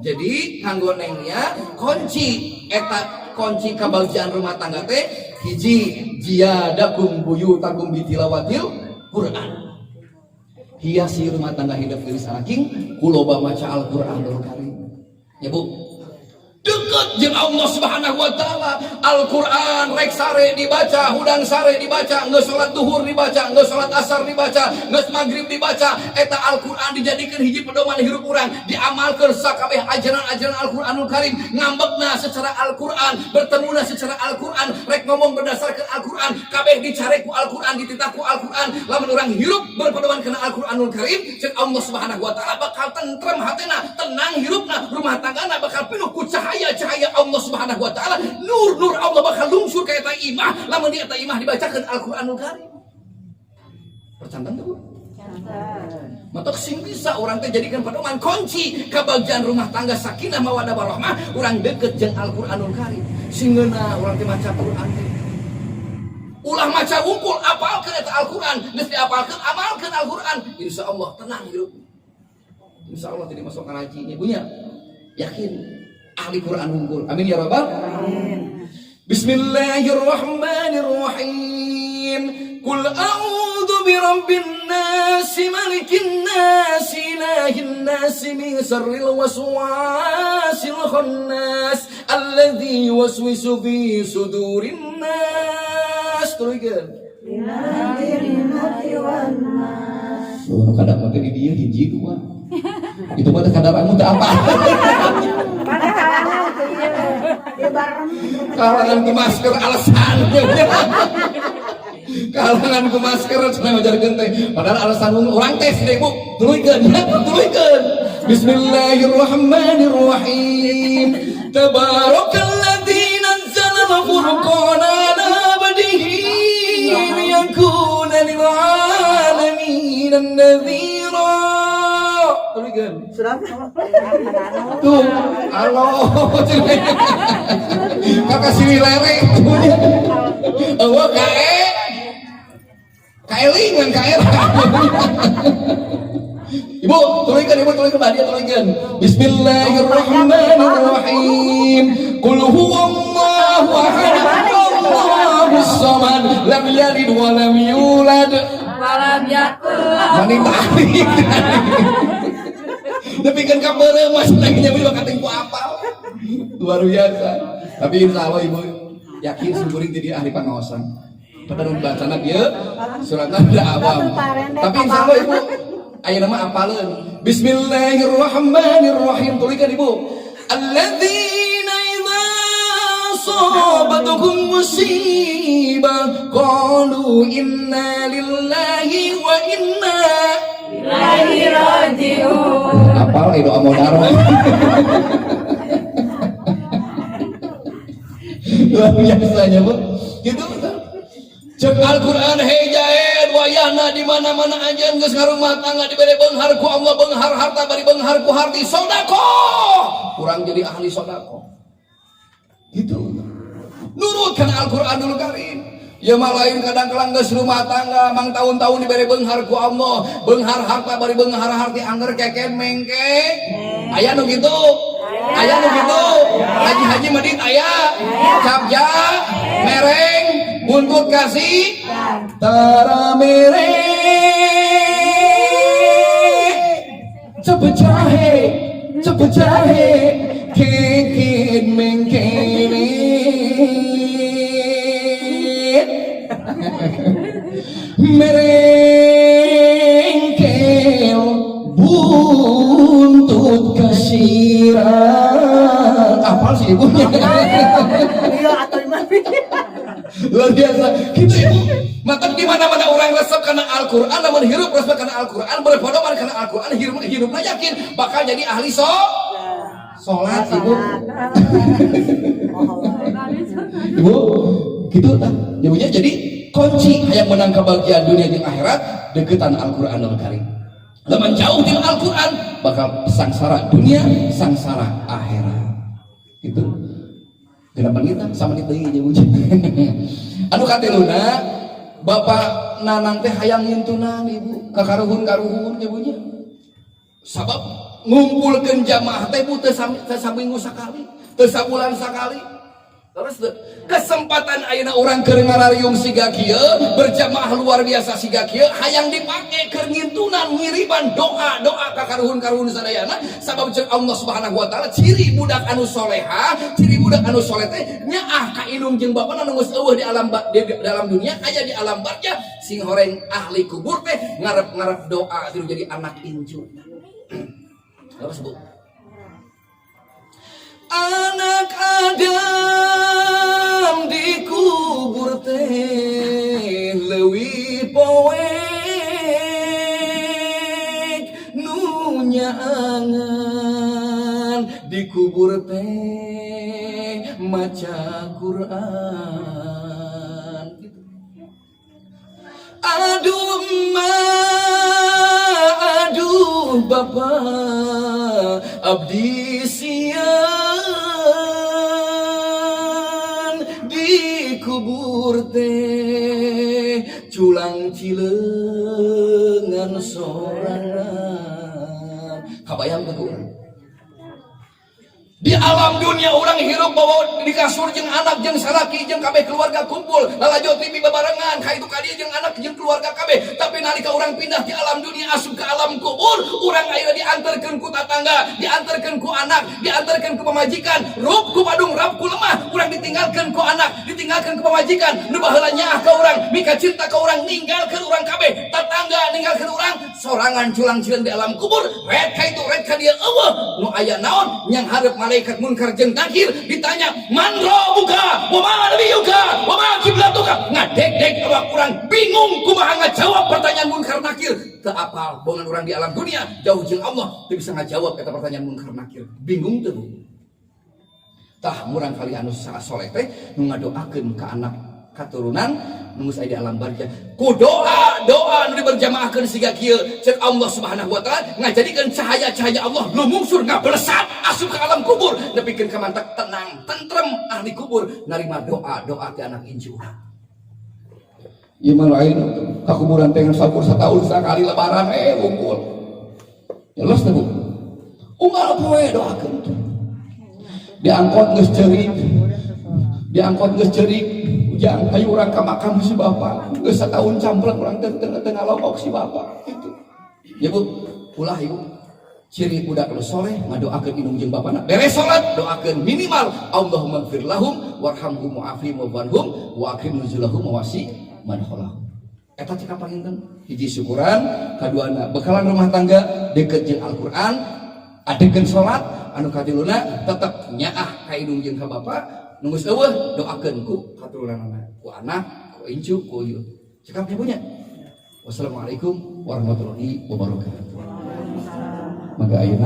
Jadi kanggo nengnya kunci eta kunci kebahagiaan rumah tangga teh hiji jiyadakum buyutakum bitilawatil Quran. Hiasi rumah tangga hidup diri saking kuloba maca Al-Qur'anul Karim. Ya Bu. Dekat jeung Allah Subhanahu wa taala. Al-Qur'an rek sare dibaca, hudang sare dibaca, geus salat duhur dibaca, geus salat asar dibaca, geus magrib dibaca. Eta Al-Qur'an dijadikeun hiji pedoman hirup urang, diamalkeun sakabeh ajaran-ajaran Al-Qur'anul Karim, ngambekna secara Al-Qur'an, bertemuna secara Al-Qur'an, rek ngomong berdasarkan Al-Qur'an, kabeh dicare ku Al-Qur'an, dititah ku Al-Qur'an. Lamun urang hirup berpedoman kana Al-Qur'anul Karim, jeung Allah Subhanahu wa taala bakal tentrem hatena, tenang hirupna, rumah tanggana bakal penuh ku cahaya Allah Subhanahu wa taala, nur Allah bakal lungsur ka eta imah lamun di eta imah dibacakeun Al-Qur'anul Karim. Percantan tuh. Matok sing bisa urang teh jadikan pedoman kunci kebahagiaan rumah tangga sakinah mawaddah warahmah, urang deukeut jeung Al-Qur'anul Karim. Singeuna urang teh maca Qur'an teh. Ulah maca wungkul, apalkeun eta Al-Qur'an, geus diapalkeun amalkeun Al-Qur'an, insyaallah tenang hirup. Insyaallah tadi masuk ka haji ibunya. Yakin ahli Quran unggul. Amin ya rabbal alamin. Bismillahirrahmanirrahim. Qul a'udzu birabbin nas, malikin nas, ilahin nas, min syarril waswasil khannas, alladzi yuwaswisu fi sudurin nas. Turikeun. Kadang mah di dia hiji dua. Itu mah kadang anu teh apa? Kalangan ku masker alasan. Kalangan ku masker cenah ngajarkeun teh. Padahal alasan urang tes deh Bu. Tuluykeun. Bismillahirrahmanirrahim. Tabarakalladzi nazzala al-furqana ala abdihi liyakuna lil alamin nadhira. Tuh, halo, kakak sini lereng, awak kaelingan kael. Ibu, tulikan dia tulikan. Bismillahirrahmanirrahim. Qul huwallahu ahad, Allahus samad, lam yalid wa lam yulad, wa lam yakul lahu kufuwan ahad. Tapi kan kabar mas lagi nyambi bakal tempo apa luar biasa. Tapi insya Allah ibu yakin sumburing jadi ahli pangaosan pada bacana dia suratnya tidak awam. Tapi insya Allah ibu ayo nama apaleun. Bismillahirrahmanirrahim. Tulikan ibu. Alladzina idza asabatuhum musibah qalu inna lillahi wa inna ilaihi raji'un. Apal doa modar. Luar biasanya Bu. Gitu betul. Cek Al-Qur'an hejaen wayahna di mana-mana aja geus ngarumah tangga dibere beunghar ku Allah, beunghar harta bari beunghar ku harti sedekah. Kurang jadi ahli sedekah. Gitu. Nurutkan Al-Qur'anul Karim. Ya malain kadang kelang geus rumah tangga mang tahun-tahun dibere beunghar ku Allah, beunghar harta bari beunghar harti angger keken mengke. Aya nu kitu. Aya nu kitu. Haji-haji medit aya. Capja, mereng, buntut kasih, tara mereng. Cepet jahe, keken mengkene. Merengkel buntut kasiran. Apal sih ibunya? Iya atau luar biasa. Gitu ibu. Maka di mana-mana orang resep karena Al-Qur'an, namun hirup resep karena Al-Qur'an, berpedoman karena Al-Qur'an, hidupnya yakin bakal jadi ahli sholat ibu. Ibu, gitu tak? Ibunya jadi kunci yang menang kebahagiaan dunia dan akhirat deketan Al-Qur'anul Karim. Lamun jauh dengan Al-Qur'an bakal sangsara dunia, sangsara akhirat. Gitu. Kenapa kita sama diteuing nya uji. Anu kateluna bapak nanang teh hayang ngintunan ibu, kakaruhun-karuhun ibunya. Sabab ngumpulkeun jamaah teh teu saminggu sakali, teu sabulan sakali. Terus kesempatan ayeuna urang keur ngarariung siga kieu berjamaah luar biasa siga kieu hayang dipake keur ngintunan ngiriban doa ka karuhun-karuhun sadayana sabab jeung Allah Subhanahu wa taala ciri budak anu soleha, ciri budak anu soleh teh nyaah ka indung jeung bapana nu geus eueuh di dalam dunia aya di alam barzah sing horeng ahli kubur teh ngarep-ngarep doa tilu jadi anak incu. Terus Bu, anak Adam dikubur teh leuwih poek nu nyaangan dikubur teh maca Quran gitu. Aduh aduh Bapak abdi sian dikubur teh culang cileungan sorangan. Kabayang teu di alam dunia orang hirup bawa di kasur jeung anak jeung saraki jeung kabeh keluarga kumpul lalajo TV babarengan ka itu kadieu jeung anak jeung keluarga kabeh. Tapi nalika orang pindah di alam dunia asup ke alam kubur urang ayeuna diantarkeun ku tatangga, diantarkeun ku anak, diantarkeun ku pamajikan, rup ku padung rap ku lemah, urang ditinggalkeun ku anak, ditinggalkeun ku pamajikan, nu baheula nyaah ka urang, mika cinta ka urang, ninggalkeun urang kabeh, tatangga ninggalkeun urang, sorangan culang cileun di alam kubur, red ka itu red ka dieu eueuh nu aya naon nyang hareup malaikat munkar jeung nakir ditanya man rabbuka wa ma nabiyuka wa ma kiblatuka ngadeg-deg awak urang bingung kumaha ngajawab pertanyaan munkar nakir teu apal bongan urang di alam dunia jauh jeung Allah teu bisa ngajawab eta pertanyaan munkar nakir bingung teu tah murang kali anu saleh teh nu ngadoakeun ka anak katurunan nu geus aya di alam barzah ku doa nu diberjamaahkeun siga kieu ceuk Allah Subhanahu wa taala ngajadikeun cahaya-cahaya Allah lumungsur ngablesat asup ka alam kubur nepikeun ka mantak tenang tentrem ahli kubur narima doa ti anak incu. Ieu mah lain ka kuburan teh sabur sataun sakali lebaran ngumpul. Jelas teh Bu. Unggal poe doakeun. Diangkot geus ceurik ujang hayu urang ka makam si bapa geus sataun camplek urang teu ngalongok si bapa gitu. Ya Bu, ulah Ibu. Ciri budak anu soleh ngadoakeun indung jeung bapana beres salat doakeun minimal Allahumma ighfir lahum warhamhum wa'afihim wa'anhum wa akrim nuzulahum wa wasi madkhalahum. Eta cek palinten hiji syukuran, kaduana bekalan rumah tangga deukeut jeung Al-Qur'an, adegeun salat, anu katiluna tetep nyaah ka indung jeung ka bapa nu geus eueuh doakeun ku katurunan ku anak, ku incu, ku ieu. Cekap ibunya. Wassalamualaikum warahmatullahi wabarakatuh. Maka ayeuna